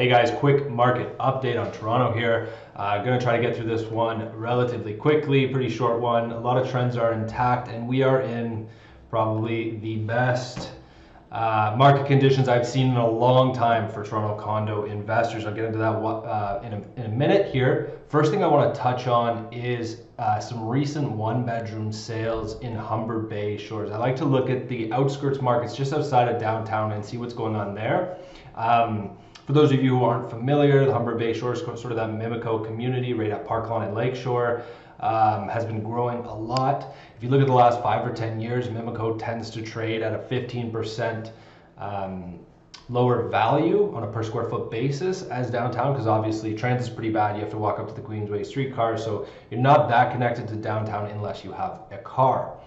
Hey guys, quick market update on Toronto here. Going to try to get through this one relatively quickly, pretty short one. A lot of trends are intact and we are in probably the best market conditions I've seen in a long time for Toronto condo investors. I'll get into that in a minute here. First thing I want to touch on is some recent one-bedroom sales in Humber Bay shores. I like to look at the outskirts markets just outside of downtown and see what's going on there. For those of you who aren't familiar, the Humber Bay Shore is sort of that Mimico community right at Park Lawn and Lakeshore. Has been growing a lot. If you look at the last 5 or 10 years, Mimico tends to trade at a 15% lower value on a per square foot basis as downtown, because obviously transit's pretty bad. You have to walk up to the Queensway streetcar, so you're not that connected to downtown unless you have a car.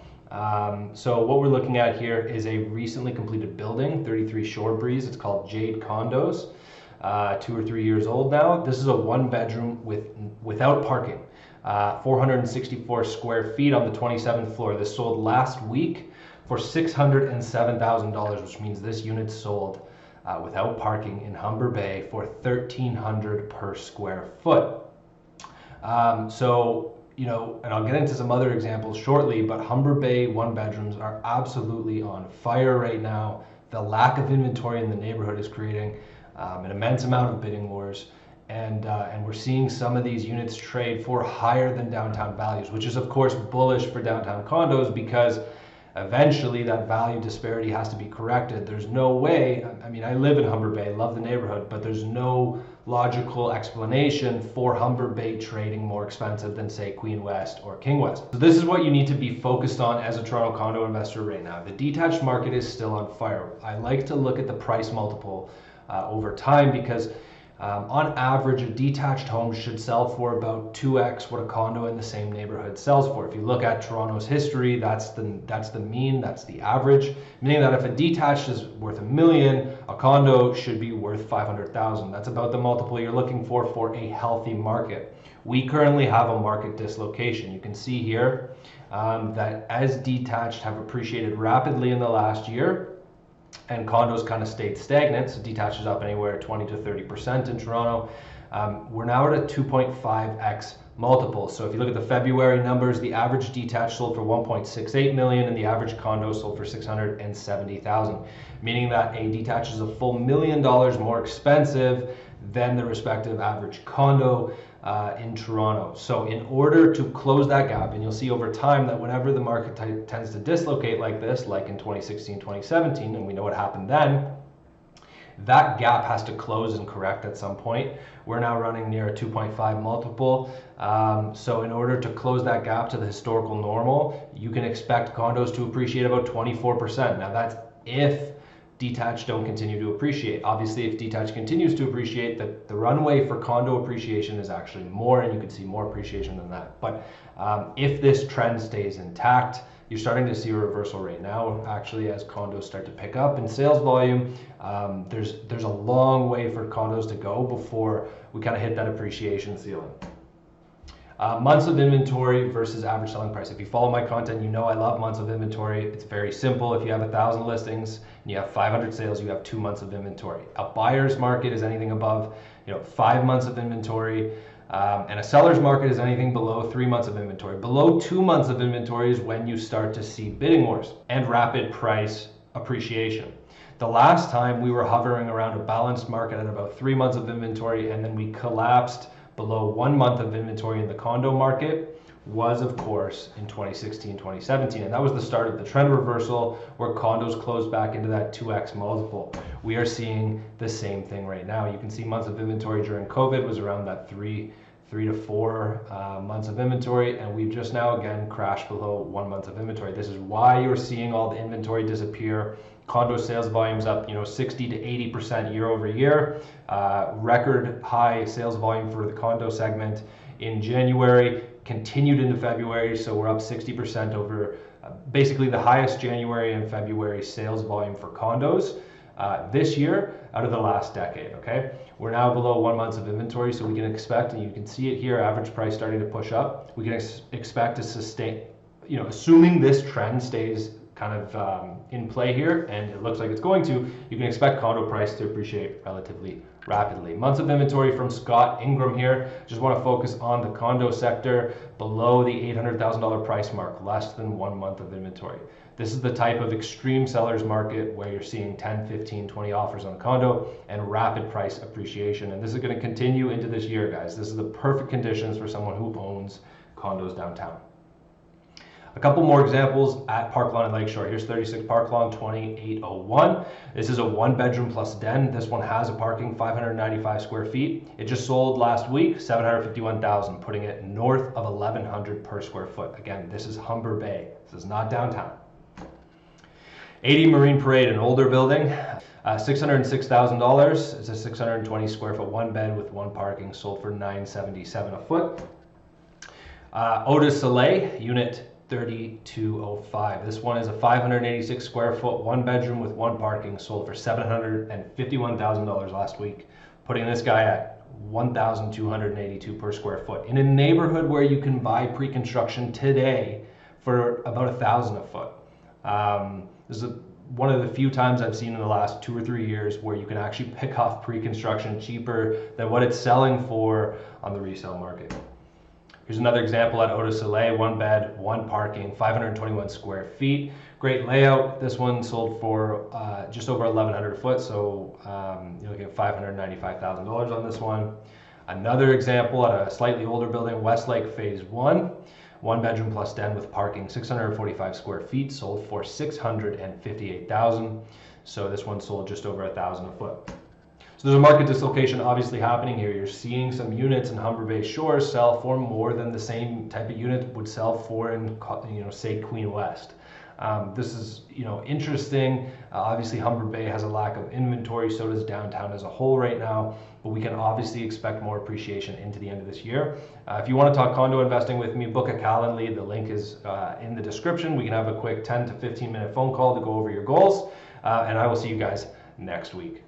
So what we're looking at here is a recently completed building, 33 Shore Breeze. It's called Jade Condos, 2 or 3 years old now. This is a one bedroom without parking. 464 square feet on the 27th floor. This sold last week for $607,000, which means this unit sold without parking in Humber Bay for $1,300 per square foot. So, you know, and I'll get into some other examples shortly, but Humber Bay one bedrooms are absolutely on fire right now. The lack of inventory in the neighborhood is creating an immense amount of bidding wars. And we're seeing some of these units trade for higher than downtown values, which is of course bullish for downtown condos because eventually that value disparity has to be corrected. There's no way, I mean, I live in Humber Bay, love the neighborhood, but there's no logical explanation for Humber Bay trading more expensive than say Queen West or King West. So this is what you need to be focused on as a Toronto condo investor right now. The detached market is still on fire. I like to look at the price multiple over time because on average, a detached home should sell for about 2x what a condo in the same neighborhood sells for. If you look at Toronto's history, that's the mean, that's the average, meaning that if a detached is worth $1 million, a condo should be worth $500,000. That's about the multiple you're looking for a healthy market. We currently have a market dislocation. You can see here that as detached have appreciated rapidly in the last year, and condos kind of stayed stagnant, so detached is up anywhere 20 to 30% in Toronto. We're now at a 2.5x multiple. So if you look at the February numbers, the average detached sold for 1.68 million and the average condo sold for 670,000, meaning that a detached is a full $1 million more expensive than the respective average condo in Toronto. So in order to close that gap, and you'll see over time that whenever the market tends to dislocate like this, like in 2016, 2017, and we know what happened then, that gap has to close and correct at some point. We're now running near a 2.5 multiple. So in order to close that gap to the historical normal, you can expect condos to appreciate about 24%. Now that's if detached don't continue to appreciate. Obviously, if detached continues to appreciate, the runway for condo appreciation is actually more, and you could see more appreciation than that. But if this trend stays intact, you're starting to see a reversal right now, actually, as condos start to pick up in sales volume. There's a long way for condos to go before we kind of hit that appreciation ceiling. Months of inventory versus average selling price. If you follow my content, you know I love months of inventory. It's very simple. If you have 1,000 listings and you have 500 sales, you have 2 months of inventory. A buyer's market is anything above 5 months of inventory, and a seller's market is anything below 3 months of inventory. Below 2 months of inventory is when you start to see bidding wars and rapid price appreciation. The last time we were hovering around a balanced market at about 3 months of inventory, and then we collapsed below 1 month of inventory in the condo market was, of course, in 2016, 2017. And that was the start of the trend reversal where condos closed back into that 2x multiple. We are seeing the same thing right now. You can see months of inventory during COVID was around that 3 to 4 months of inventory, and we've just now again crashed below 1 month of inventory. This is why you're seeing all the inventory disappear. Condo sales volumes up 60 to 80% year over year. Record high sales volume for the condo segment in January, continued into February, so we're up 60% over basically the highest January and February sales volume for condos this year out of the last decade. Okay, we're now below 1 month of inventory, so we can expect, and you can see it here, average price starting to push up. We can expect to sustain, assuming this trend stays kind of in play here, and it looks like it's going to, you can expect condo price to appreciate relatively rapidly. Months of inventory from Scott Ingram here. Just want to focus on the condo sector below the $800,000 price mark, less than 1 month of inventory. This is the type of extreme seller's market where you're seeing 10, 15, 20 offers on a condo and rapid price appreciation. And this is going to continue into this year, guys. This is the perfect conditions for someone who owns condos downtown. A couple more examples at Park Lawn and Lakeshore. Here's 36 Park Lawn, 2801. This is a 1-bedroom plus den. This one has a parking 595 square feet. It just sold last week, 751,000, putting it north of 1,100 per square foot. Again, this is Humber Bay. This is not downtown. 80 Marine Parade, an older building, $606,000. It's a 620 square foot 1-bed with 1 parking, sold for $977 a foot. Eau Soleil, unit 3205. This one is a 586 square foot 1-bedroom with 1 parking, sold for $751,000 last week, putting this guy at $1,282 per square foot in a neighborhood where you can buy pre-construction today for about $1,000 a foot. This is one of the few times I've seen in the last 2 or 3 years where you can actually pick off pre-construction cheaper than what it's selling for on the resale market. Here's another example at Eau Soleil, 1 bed, 1 parking, 521 square feet. Great layout. This one sold for just over 1,100 a foot, so you're looking at $595,000 on this one. Another example at a slightly older building, Westlake Phase 1, 1-bedroom plus den with parking, 645 square feet, sold for $658,000. So this one sold just over $1,000 a foot. So there's a market dislocation obviously happening here. You're seeing some units in Humber Bay Shores sell for more than the same type of unit would sell for in, say Queen West. This is, interesting. Obviously Humber Bay has a lack of inventory, so does downtown as a whole right now, but we can obviously expect more appreciation into the end of this year. If you want to talk condo investing with me, book a Calendly. The link is in the description. We can have a quick 10 to 15 minute phone call to go over your goals, and I will see you guys next week.